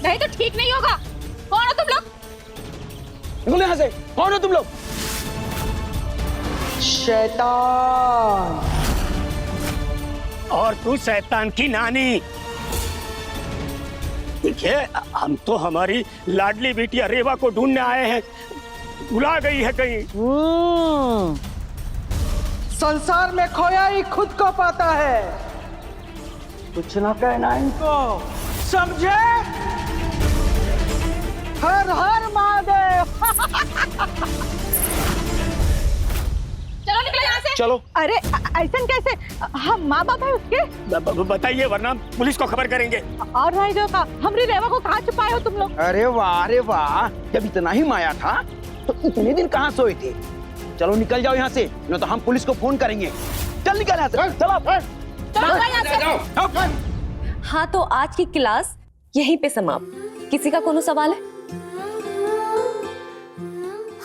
नहीं तो ठीक नहीं होगा। कौन हो तुम लोग? निकलो यहाँ से। कौन हो तुम लोग? शैतान। और तू शैतान की नानी। देखिए, हम तो हमारी लाडली बिटिया रेवा को ढूंढने आए हैं, भुला गई है कहीं। संसार में खोया ही खुद को पाता है। कुछ ना कहना इनको, समझे? हर हर महादेव। चलो निकलो यहाँ से। चलो। अरे ऐसा कैसे? हम माँ बाप है उसके। बताइए, वरना पुलिस को खबर करेंगे। और भाई जो का हमरी रेवा को कहाँ छुपाए हो तुम लोग? अरे वाह, जब इतना ही माया था तो इतने दिन कहाँ सोए थे? चलो निकल जाओ यहाँ से, नहीं तो हम पुलिस को फोन करेंगे। चल निकल यहाँ से। चलो। हाँ, तो आज की क्लास यहीं पे समाप्त। किसी का कोनो सवाल है?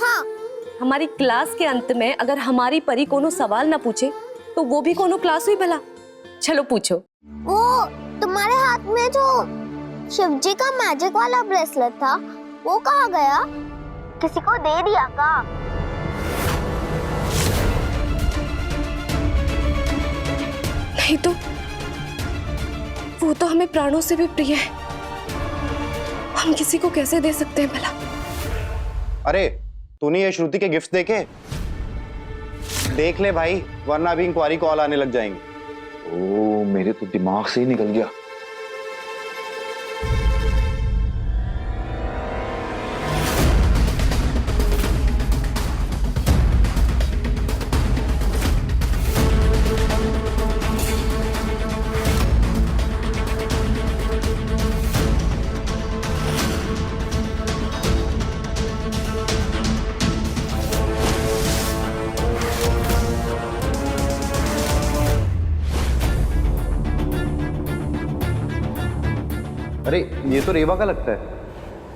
हाँ, हमारी क्लास के अंत में अगर हमारी परी कोनो सवाल ना पूछे तो वो भी कोनो क्लास हुई भला। चलो पूछो। वो तुम्हारे हाथ में जो शिवजी का मैजिक वाला ब्रेसलेट था वो कहाँ गया? किसी को दे दिया का? नहीं तो वो तो हमें प्राणों से भी प्रिय है, हम किसी को कैसे दे सकते हैं भला? अरे तूने ये श्रुति के गिफ्ट देखे? देख ले भाई, वरना अभी इंक्वायरी कॉल आने लग जाएंगे। ओ, मेरे तो दिमाग से ही निकल गया। अरे ये तो रेवा का लगता है।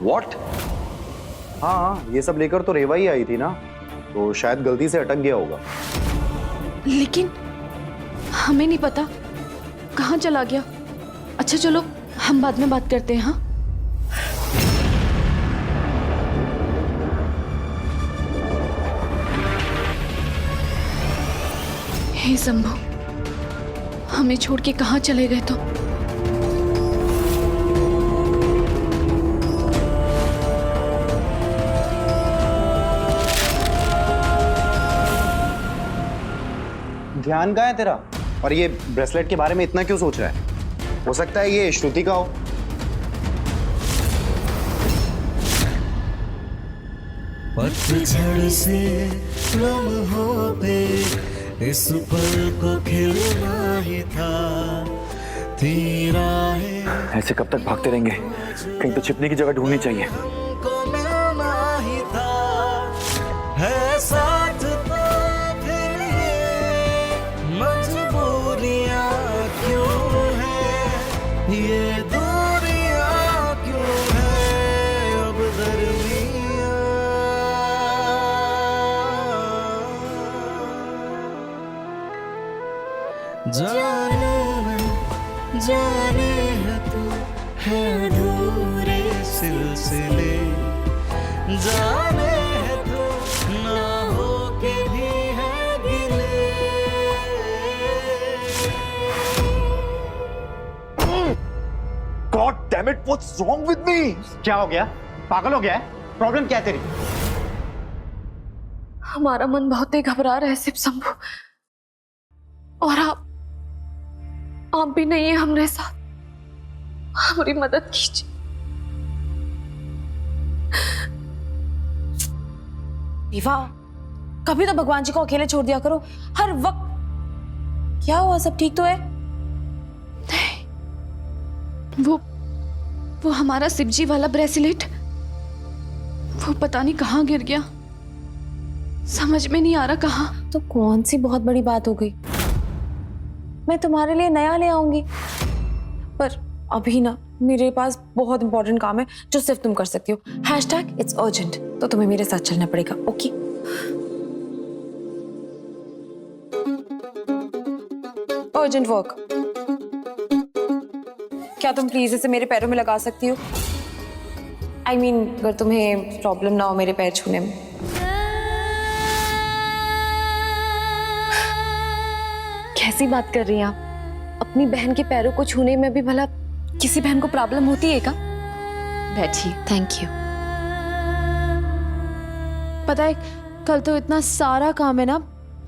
What? हाँ, ये सब लेकर तो रेवा ही आई थी ना, तो शायद गलती से अटक गया होगा। लेकिन हमें नहीं पता कहाँ चला गया। अच्छा चलो, हम बाद में बात करते हैं। हाँ, हे शंभू, हमें छोड़ के कहाँ चले गए तो? ध्यान कहाँ है तेरा? और ये ब्रेसलेट के बारे में इतना क्यों सोच रहा है? हो सकता है ये श्रुति का हो। पतझड़ से लम्हों पे इस पल को खिलना ही था तेरा है। ऐसे कब तक भागते रहेंगे? कहीं तो छिपने की जगह ढूंढनी चाहिए। को मिलना ही था, है साथ तो फिर ये मजबूरियां क्यों है, ये दूरियां क्यों है अब दरमियां। जानू मैं जाने है तू है अधूरे सिलसिले, जाने है तू ना हो के भी है गिले। God damn it, what's wrong with me? क्या हो गया? पागल हो गया है? प्रॉब्लम क्या है तेरी? हमारा मन बहुत ही घबरा रहा है शिव शंभू, और आप भी नहीं है हमारे साथ। हमारी मदद कीजिए। विवा, कभी तो भगवान जी को अकेले छोड़ दिया करो हर वक्त। क्या हुआ, सब ठीक तो है? वो हमारा शिवजी वाला ब्रेसलेट, वो पता नहीं कहाँ गिर गया, समझ में नहीं आ रहा कहाँ। तो कौन सी बहुत बड़ी बात हो गई? मैं तुम्हारे लिए नया ले आऊंगी, पर अभी ना मेरे पास बहुत इंपॉर्टेंट काम है जो सिर्फ तुम कर सकती हो। #It's urgent, तो तुम्हें मेरे साथ चलना पड़ेगा। ओके? Urgent work. क्या तुम प्लीज इसे मेरे पैरों में लगा सकती हो? I mean, अगर तुम्हें प्रॉब्लम ना हो मेरे पैर छूने में। कैसी बात कर रही हैं आप? अपनी बहन के पैरों को छूने में भी भला किसी बहन को प्रॉब्लम होती है क्या? बैठिए। Thank you. पता है कल तो इतना सारा काम है ना,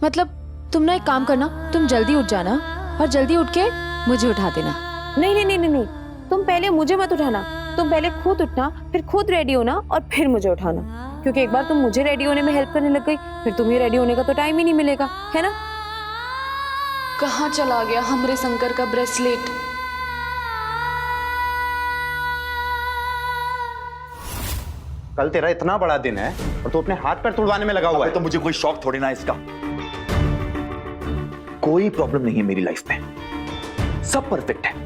मतलब तुम ना एक काम करना, तुम जल्दी उठ जाना और जल्दी उठ के मुझे उठा देना। नहीं, तुम पहले मुझे मत उठाना, तुम पहले खुद उठना, फिर खुद रेडी होना और फिर मुझे उठाना, क्योंकि एक बार तुम मुझे रेडी होने में हेल्प करने लग गई, फिर तुम्हें रेडी होने का तो टाइम ही नहीं मिलेगा, है ना? कहाँ चला गया हमरे शंकर का ब्रेसलेट? कल तेरा इतना बड़ा दिन है और तू अपने हाथ पैर तुड़वाने में लगा हुआ है। तो मुझे कोई शौक थोड़ी ना इसका। कोई प्रॉब्लम नहीं है मेरी लाइफ में, सब परफेक्ट है।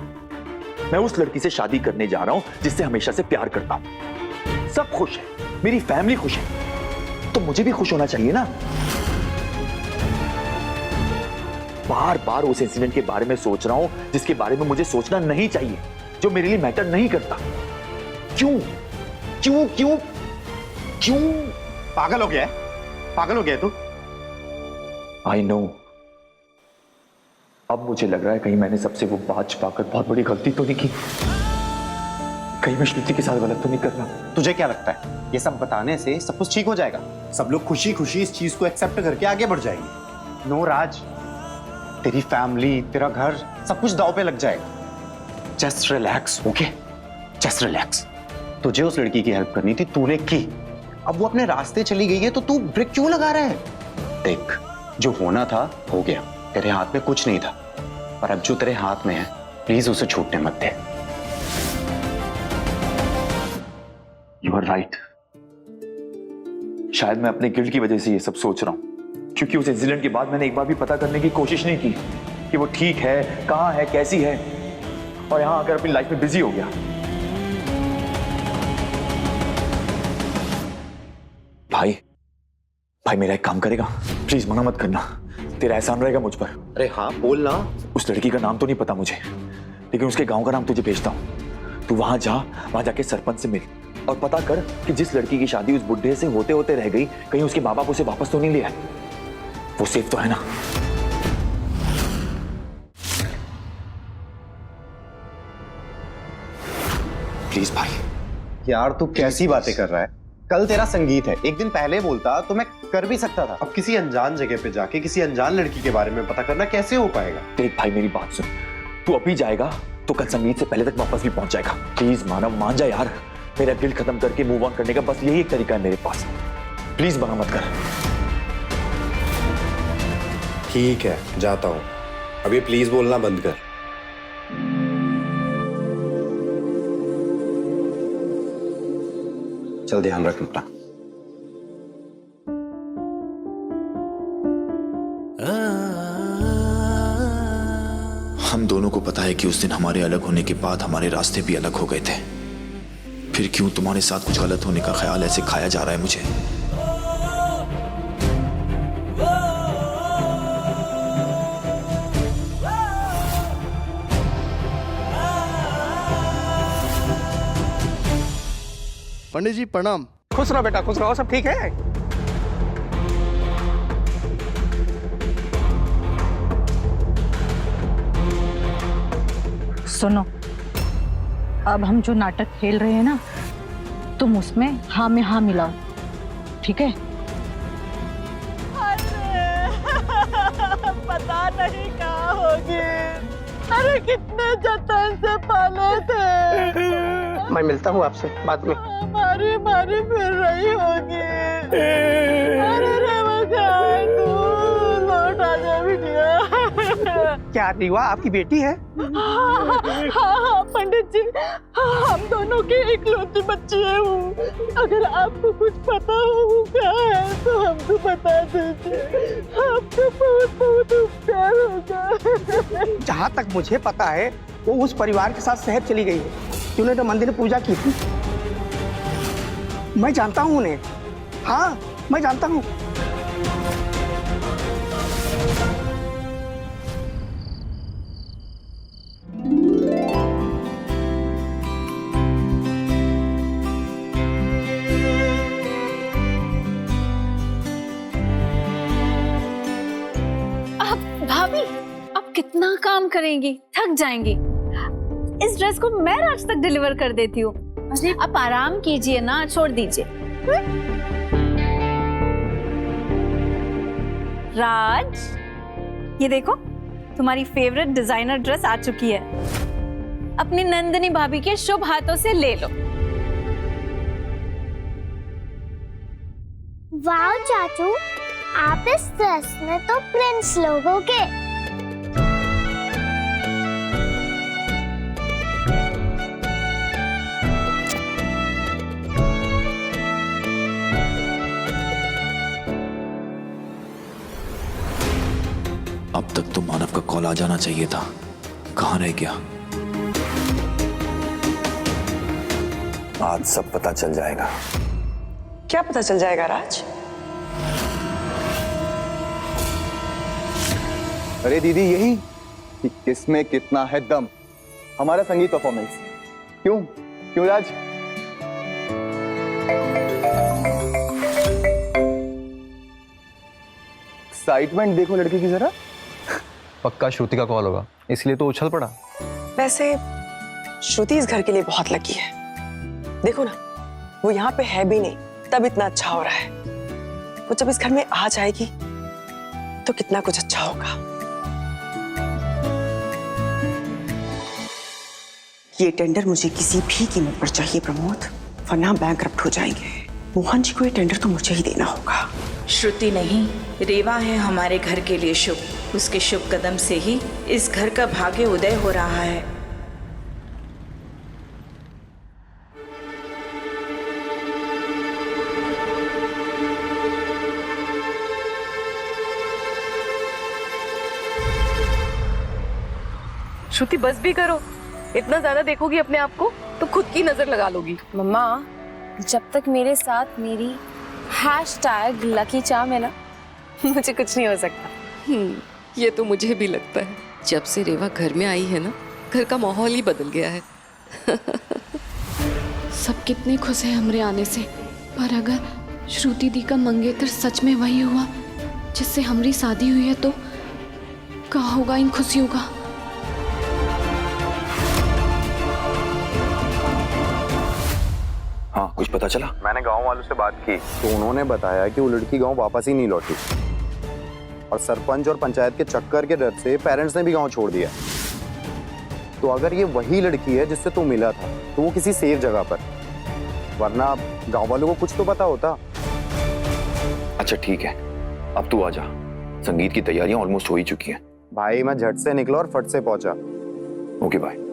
मैं उस लड़की से शादी करने जा रहा हूं जिससे हमेशा से प्यार करता हूं। सब खुश है, मेरी फैमिली खुश है, तो मुझे भी खुश होना चाहिए ना। बार बार उस इंसिडेंट के बारे में सोच रहा हूं जिसके बारे में मुझे सोचना नहीं चाहिए, जो मेरे लिए मैटर नहीं करता। क्यों क्यों क्यों क्यों? पागल हो गया है? पागल हो गया है तू? I know. अब मुझे लग रहा है कहीं मैंने सबसे वो बात छुपाकर बहुत बड़ी गलती तो नहीं की, कहीं मैं श्रुति के साथ गलत तो नहीं कर रहा। तुझे क्या लगता है ये सब बताने से सब कुछ ठीक हो जाएगा? सब लोग खुशी खुशी इस चीज को एक्सेप्ट करके आगे बढ़ जाएंगे। नो राज, तेरी फैमिली, तेरा घर, सब कुछ दांव पे लग जाएगा। Just relax, okay? Just relax. तुझे उस लड़की की हेल्प करनी थी, तूने की। अब वो अपने रास्ते चली गई है तो तू ब्रेक क्यों लगा रहा है? देख, जो होना था हो गया, तेरे हाथ में कुछ नहीं था, पर अब जो तेरे हाथ में है प्लीज उसे छूटने मत दे। You are right. शायद मैं अपने गिल्ट की वजह से ये सब सोच रहा हूं, क्योंकि उस इंसिडेंट के बाद मैंने एक बार भी पता करने की कोशिश नहीं की कि वो ठीक है, कहां है, कैसी है, और यहां आकर अपनी लाइफ में बिजी हो गया। भाई मेरा एक काम करेगा? प्लीज मना मत करना, तेरा एहसान रहेगा मुझ पर। अरे हाँ बोल ना। उस लड़की का नाम तो नहीं पता मुझे, लेकिन उसके गांव का नाम तुझे भेजता हूं। तू वहां जा, वहां जाके सरपंच से मिल और पता कर कि जिस लड़की की शादी उस बुढ़े से होते होते रह गई, कहीं उसके माँ बाप उसे वापस तो नहीं लिया, वो सेफ तो है ना? प्लीज भाई। यार तू कैसी बातें कर रहा है? कल तेरा संगीत है, एक दिन पहले बोलता तो मैं कर भी सकता था। अब किसी अनजान जगह पे जाके किसी अनजान लड़की के बारे में पता करना कैसे हो पाएगा? देख भाई, मेरी बात सुन, तू अभी जाएगा तो कल संगीत से पहले तक वापस भी पहुंच जाएगा। प्लीज मानव, मान जा यार। मेरा गिल्ट खत्म करके मूव ऑन करने का बस यही एक तरीका है मेरे पास। प्लीज मना मत कर। ठीक है, जाता हूं। अभी प्लीज बोलना बंद कर। चल ध्यान रख अपना। हम दोनों को पता है कि उस दिन हमारे अलग होने के बाद हमारे रास्ते भी अलग हो गए थे, फिर क्यों तुम्हारे साथ कुछ गलत होने का ख्याल ऐसे खाया जा रहा है मुझे? पंडित जी प्रणाम। खुश रहो बेटा, खुश रहो। सब ठीक है? सुनो, अब हम जो नाटक खेल रहे हैं ना, तुम उसमें हाँ में हाँ मिलाओ, ठीक है? पता नहीं कहाँ होगी। अरे कितने जतन से पाले थे। मैं मिलता हूँ आपसे बाद में। मारी मारी फिर रही होगी। अरे रेवा कहाँ है तू? लौट आ जा बिटिया। क्या रीवा आपकी बेटी है? हाँ पंडित जी, हम दोनों की इकलौती बच्ची है वो। अगर आपको कुछ पता हो वो क्या है तो हमको बता दीजिए, आपको बहुत बहुत उपकार होगा। जहाँ तक मुझे पता है वो उस परिवार के साथ शहर चली गई है जिन्होंने तो मंदिर में पूजा की थी। मैं जानता हूँ उन्हें, हाँ मैं जानता हूँ। भाभी, अब कितना काम करेंगी, थक जाएंगी। इस ड्रेस को मैं राज तक डिलीवर कर देती हूँ। आप आराम कीजिए ना, छोड़ दीजिए। राज, ये देखो तुम्हारी फेवरेट डिजाइनर ड्रेस आ चुकी है। अपनी नंदिनी भाभी के शुभ हाथों से ले लो। वाह चाचू, आप इस ड्रेस में तो प्रिंस लोगोगे। अब तक तो मानव का कॉल आ जाना चाहिए था, कहाँ रह गया? आज सब पता चल जाएगा। क्या पता चल जाएगा राज? अरे दीदी, यही कि किसमें कितना है दम। हमारा संगीत परफॉर्मेंस। क्यों क्यों राज? एक्साइटमेंट देखो लड़की की जरा। पक्का श्रुति का कॉल होगा, इसलिए तो उछल पड़ा। वैसे श्रुति इस घर के लिए बहुत लकी है। देखो ना, वो यहाँ पे है भी नहीं तब इतना अच्छा हो रहा है। वो जब इस घर में आ जाएगी तो कितना कुछ अच्छा होगा। ये टेंडर मुझे किसी भी कीमत पर चाहिए प्रमोद, वरना बैंकरप्ट हो जाएंगे। मोहन जी को ये टेंडर तो मुझे ही देना होगा। श्रुति नहीं, रेवा है हमारे घर के लिए शुभ। उसके शुभ कदम से ही इस घर का भाग्य उदय हो रहा है। श्रुति बस भी करो, इतना ज्यादा देखोगी अपने आप को तो खुद की नजर लगा लोगी। मम्मा, जब तक मेरे साथ मेरी #लकी चार्म है ना, मुझे कुछ नहीं हो सकता। ये तो मुझे भी लगता है। जब से रेवा घर में आई है ना, घर का माहौल ही बदल गया है। सब कितने खुश हैं हमरे आने से, पर अगर श्रुति दी का मंगेतर सच में वही हुआ जिससे हमारी शादी हुई है तो क्या होगा इन खुशियों का? हाँ, कुछ पता चला? मैंने गांव वालों से बात की तो उन्होंने बताया कि वो लड़की गांव वापस ही नहीं लौटी, और सरपंच और पंचायत के चक्कर के डर से पेरेंट्स ने भी गांव छोड़ दिया। तो अगर ये वही लड़की है जिससे तू मिला था तो वो किसी सेफ जगह पर, वरना गांव वालों को कुछ तो पता होता। अच्छा ठीक है, अब तू आ जा। संगीत की तैयारियां ऑलमोस्ट हो ही चुकी हैं। भाई मैं झट से निकला और फट से पहुंचा। Okay bye.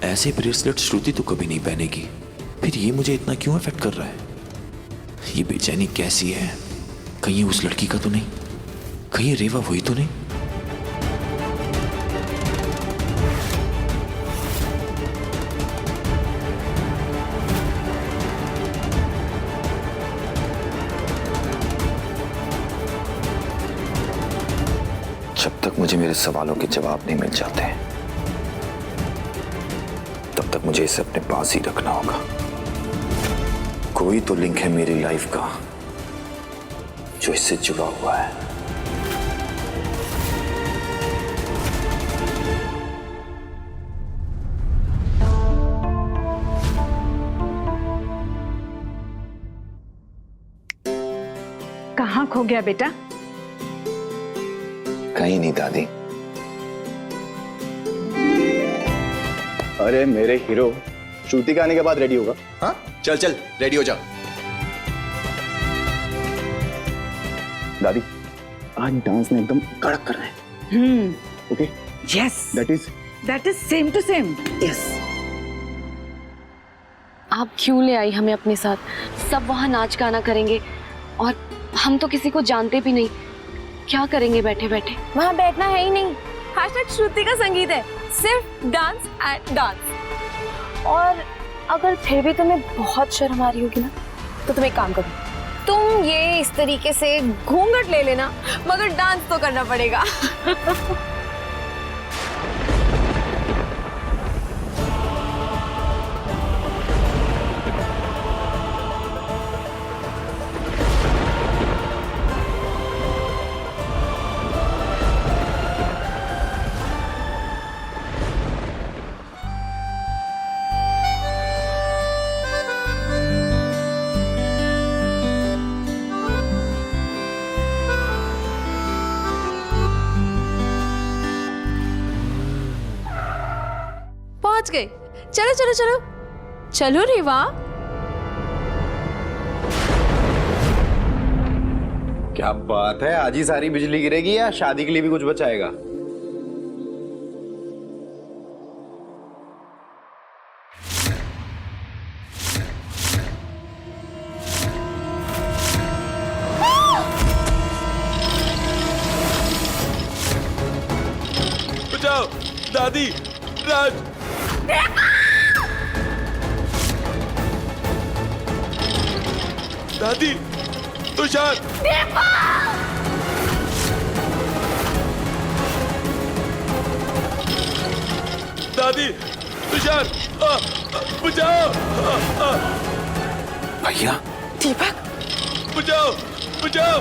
ऐसे ब्रेसलेट श्रुति तो कभी नहीं पहनेगी, फिर ये मुझे इतना क्यों अफेक्ट कर रहा है? ये बेचैनी कैसी है? कहीं उस लड़की का तो नहीं? कहीं रेवा वही तो नहीं? मुझे मेरे सवालों के जवाब नहीं मिल जाते तब तक मुझे इसे अपने पास ही रखना होगा। कोई तो लिंक है मेरी लाइफ का जो इससे जुड़ा हुआ है। कहाँ खो गया बेटा? कहीं नहीं दादी। अरे मेरे हीरो, श्रुति के आने के बाद रेडी होगा। हाँ चल चल रेडी हो जा। दादी आज डांस में एकदम कड़क करना है। Okay? Yes, that is same to same. Yes. आप क्यों ले आई हमें अपने साथ? सब वहाँ नाच गाना करेंगे और हम तो किसी को जानते भी नहीं। क्या करेंगे बैठे बैठे? वहाँ बैठना है ही नहीं। हैशटैग श्रुति का संगीत है, सिर्फ डांस एंड डांस। और अगर फिर भी तुम्हें बहुत शर्म आ रही होगी ना, तो तुम एक काम करो, तुम ये इस तरीके से घूंघट ले लेना, मगर डांस तो करना पड़ेगा। पहुंच गए। चलो चलो चलो चलो रेवा। क्या बात है, आज ही सारी बिजली गिरेगी या शादी के लिए भी कुछ बचाएगा? बचाओ दादी, राज। दादी, तुषार। दादी, तुषार, बचाओ। भैया, दीपक, बचाओ, बचाओ।